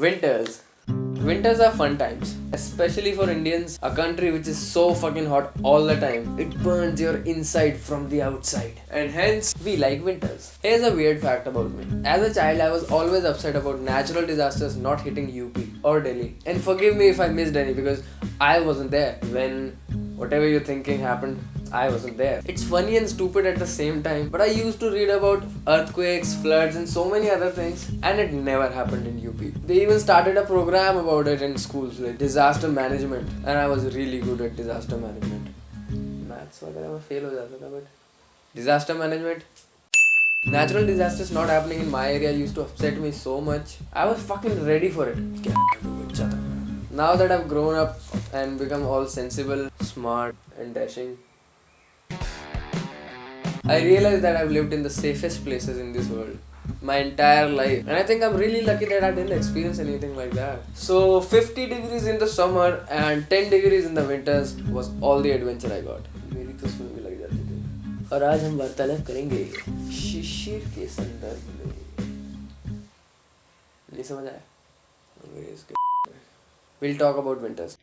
Winters. Winters are fun times, especially for Indians, a country which is so fucking hot all the time. It burns your inside from the outside, and hence we like winters. Here's a weird fact about me. As a child, I was always upset about natural disasters not hitting UP or Delhi. And forgive me if I missed any because I wasn't there when whatever you're thinking happened. I wasn't there. It's funny and stupid at the same time, but I used to read about earthquakes, floods, and so many other things, and it never happened in UP. They even started a program about it in schools, like disaster management, and I was really good at disaster management. Maths वगैरह में fail हो जाता था, but disaster management. Natural disasters not happening in my area used to upset me so much. I was fucking ready for it. Now that I've grown up and become all sensible, smart, and dashing, I realized that I've lived in the safest places in this world my entire life, and I think I'm really lucky that I didn't experience anything like that. So 50 degrees in the summer and 10 degrees in the winters was all the adventure I got. मेरी तो सुन भी लग जाती थी। और आज हम वार्तालाप करेंगे शिशिर के संदर्भ में। नहीं समझ आया? अंग्रेज के। We'll talk about winters.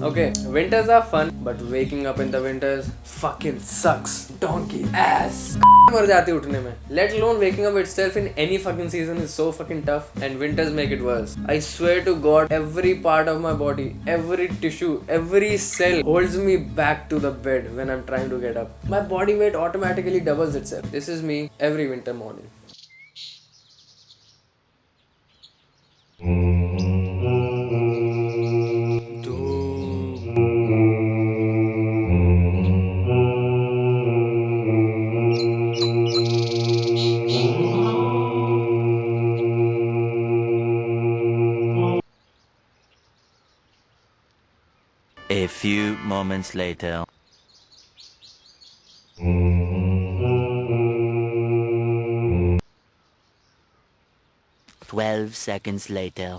Okay, winters are fun, but waking up in the winters fucking sucks. Donkey ass. मर जाती उठने में. Let alone waking up itself in any fucking season is so fucking tough, and winters make it worse. I swear to God, every part of my body, every tissue, every cell holds me back to the bed when I'm trying to get up. My body weight automatically doubles itself. This is me every winter morning. A few moments later. 12 seconds later.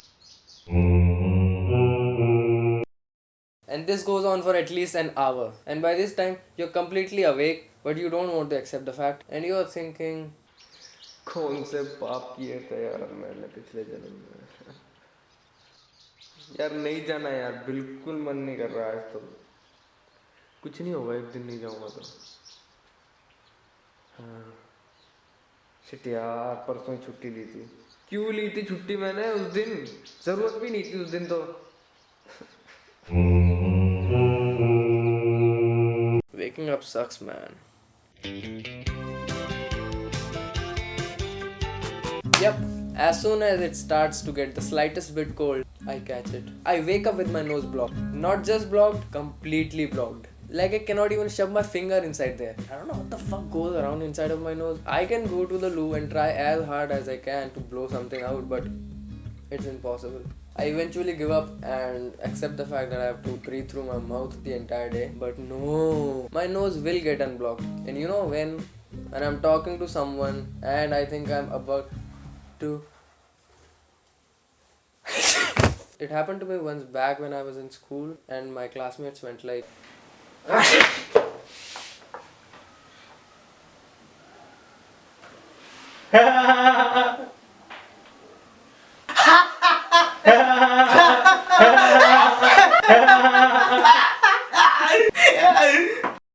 And this goes on for at least an hour. And by this time, you're completely awake, but you don't want to accept the fact. And you're thinking, कौन से पाप किए थे यार मैंने पिछले जन्म में यार नहीं जाना यार बिल्कुल मन नहीं कर रहा है तो कुछ नहीं होगा एक दिन नहीं जाऊंगा तो हाँ शिट यार परसों ही छुट्टी ली थी क्यों ली थी छुट्टी मैंने उस दिन जरूरत भी नहीं थी उस दिन तो waking up sucks man. Yep, as soon as it starts to get the slightest bit cold, I catch it. I wake up with my nose blocked. Not just blocked, completely blocked. Like I cannot even shove my finger inside there. I don't know what the fuck goes around inside of my nose. I can go to the loo and try as hard as I can to blow something out, but it's impossible. I eventually give up and accept the fact that I have to breathe through my mouth the entire day. But no, my nose will get unblocked. And you know when I'm talking to someone and I think I'm about to it happened to me once back when I was in school and my classmates went like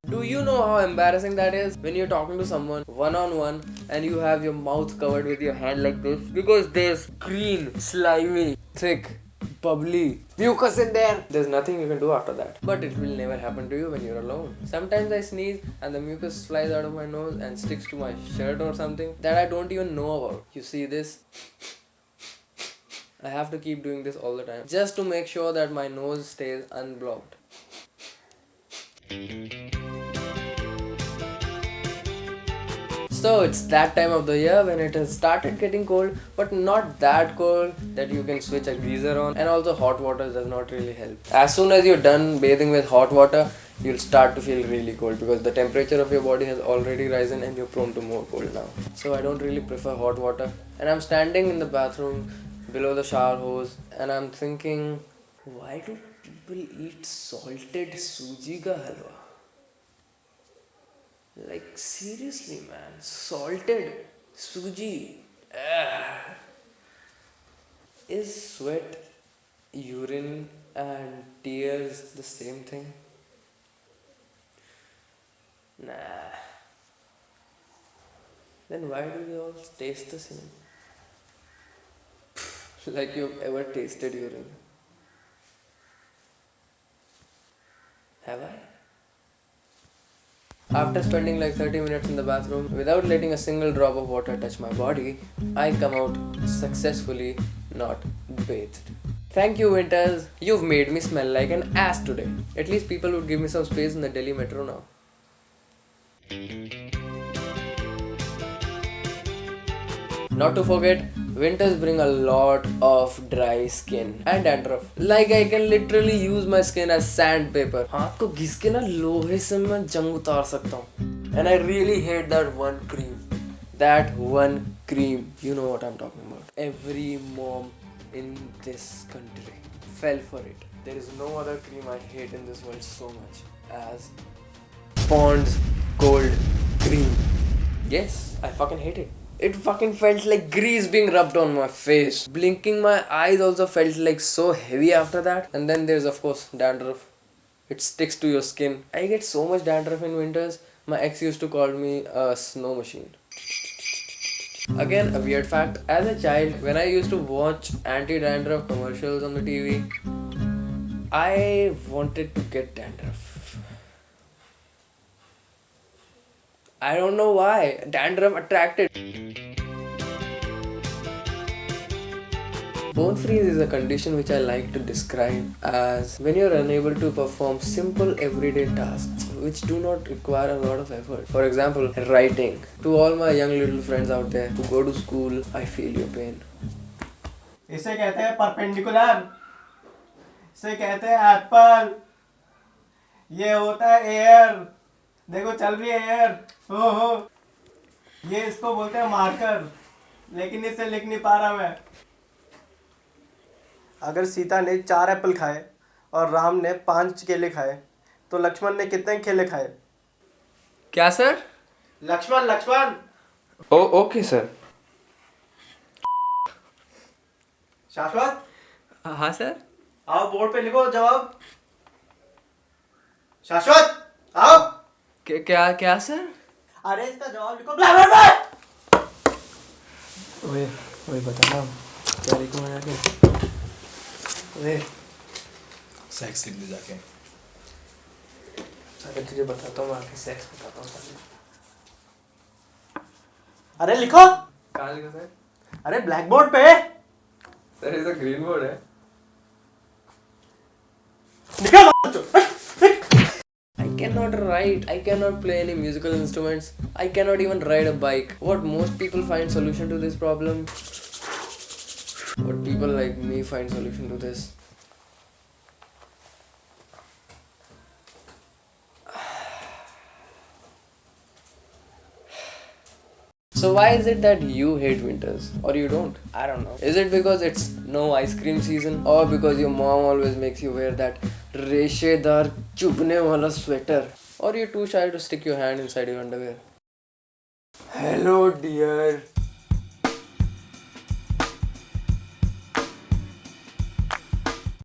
Do you know how embarrassing that is when you're talking to someone one-on-one and you have your mouth covered with your hand like this because there's green, slimy, thick, bubbly mucus in there. There's nothing you can do after that. But it will never happen to you when you're alone. Sometimes I sneeze and the mucus flies out of my nose and sticks to my shirt or something that I don't even know about. You see this? I have to keep doing this all the time just to make sure that my nose stays unblocked. So it's that time of the year when it has started getting cold, but not that cold that you can switch a geyser on, and also hot water does not really help. As soon as you're done bathing with hot water, you'll start to feel really cold because the temperature of your body has already risen and you're prone to more cold now. So I don't really prefer hot water, and I'm standing in the bathroom below the shower hose and I'm thinking, why do people eat salted suji ka halwa? Like seriously man, salted. Suji, is sweat, urine, and tears the same thing? Nah. Then why do they all taste the same? Like you've ever tasted urine? Have I? After spending like 30 minutes in the bathroom without letting a single drop of water touch my body, I come out successfully not bathed. Thank you, Winters. You've made me smell like an ass today. At least people would give me some space in the Delhi metro now. Not to forget, winters bring a lot of dry skin and dandruff. Like I can literally use my skin as sandpaper. हाथ को घिस के ना लोहे से मैं जंग उतार सकता हूँ. And I really hate that one cream. That one cream. You know what I'm talking about. Every mom in this country fell for it. There is no other cream I hate in this world so much as Pond's Gold Cream. Yes, I fucking hate it. It fucking felt like grease being rubbed on my face. Blinking my eyes also felt like so heavy after that. And then there's of course dandruff. It sticks to your skin. I get so much dandruff in winters. My ex used to call me a snow machine. Again, a weird fact. As a child, when I used to watch anti-dandruff commercials on the TV, I wanted to get dandruff. I don't know why. Dandruff attracted. Bone freeze is a condition which I like to describe as when you're unable to perform simple everyday tasks which do not require a lot of effort. For example, writing. To all my young little friends out there who go to school, I feel your pain. इसे कहते हैं perpendicular. इसे कहते हैं Apple. ये होता है air. देखो चल रही है एयर. हो ये इसको बोलते हैं मार्कर. लेकिन इसे लिख नहीं पा रहा मैं. अगर सीता ने 4 एप्पल खाए और राम ने 5 केले खाए तो लक्ष्मण ने कितने केले खाए? क्या सर? लक्ष्मण. Okay sir. शाश्वत, हाँ सर. आओ बोर्ड पे लिखो जवाब. शाश्वत आओ. क्या सर? अरे इसका जवाब लिखो. ब्ला ब्ला ब्ला. ओए बता ना क्या लिखूं मैं आगे? ओए सेक्स लिख दे जाके. अरे तुझे बताता हूँ मैं आगे सेक्स बताता हूँ साले. अरे लिखो. कहाँ लिखा सर? अरे ब्लैक बोर्ड पे. सर ये तो ग्रीन बोर्ड है. निकल. I cannot write. I cannot play any musical instruments. I cannot even ride a bike. What most people find solution to this problem? What people like me find solution to this? So why is it that you hate winters or you don't? I don't know. Is it because it's no ice cream season or because your mom always makes you wear that रेशेदार चुभने वाला sweater or you're too shy to stick your hand inside your underwear? Hello dear.